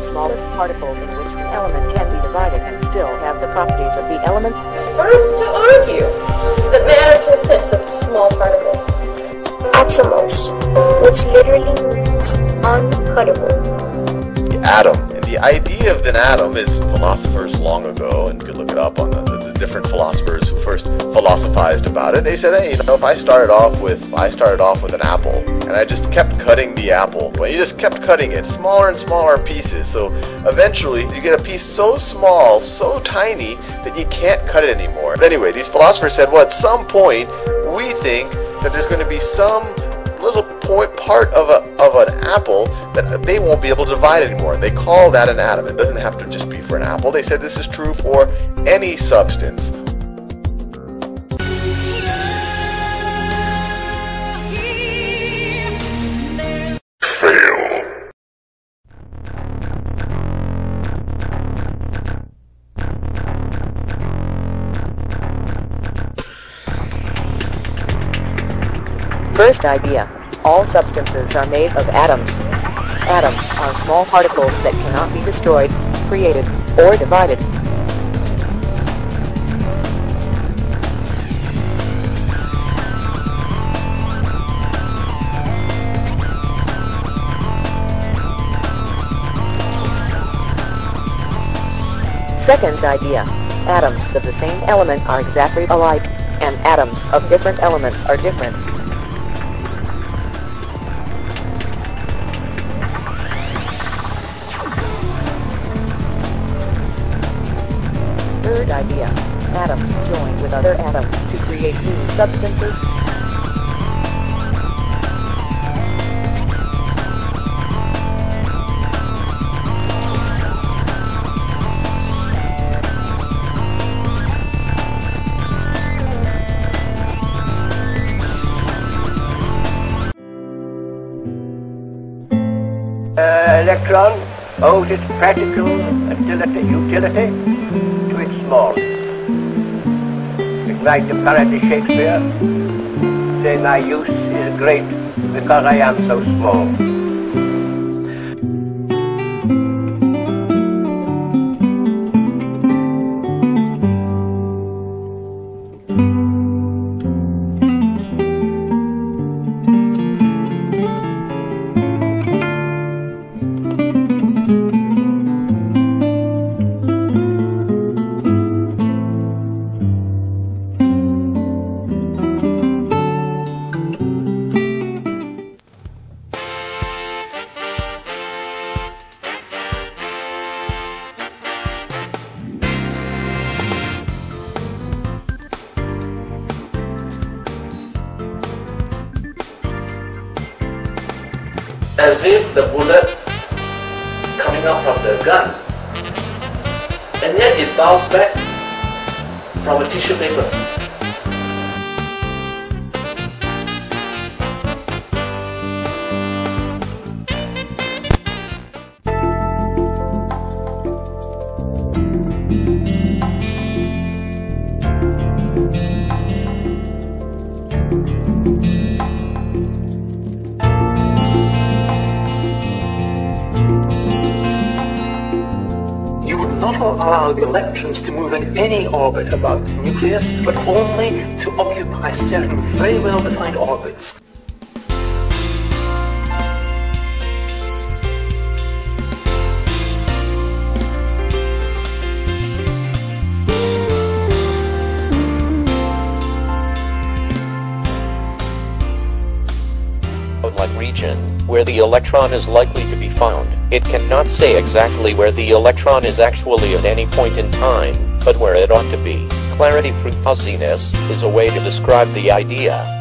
smallest particle in which an element can be divided and still have the properties of the element? First to argue that matter consists of small particles. Atomos, which literally means uncuttable. The atom. And the idea of an atom is philosophers long ago, and you could look it up on the different philosophers who first philosophized about it. They said, hey, if I started off with an apple, and I just kept cutting the apple, well, you just kept cutting it smaller and smaller pieces, so eventually you get a piece so small, so tiny, that you can't cut it anymore. But anyway, these philosophers said, well, at some point, we think that there's going to be some little part of an apple that they won't be able to divide anymore. They call that an atom. It doesn't have to just be for an apple. They said this is true for any substance. Fail. First idea. All substances are made of atoms. Atoms are small particles that cannot be destroyed, created, or divided. Second idea. Atoms of the same element are exactly alike, and atoms of different elements are different. Third idea. Atoms join with other atoms to create new substances. Electron owes its practical utility to its smallness. It's like the parody Shakespeare, saying my use is great because I am so small. As if the bullet coming out from the gun, and yet it bounced back from a tissue paper. Not allow the electrons to move in any orbit about the nucleus, but only to occupy certain very well-defined orbits. Like region where the electron is likely to be found. It cannot say exactly where the electron is actually at any point in time, but where it ought to be. Clarity through fuzziness is a way to describe the idea.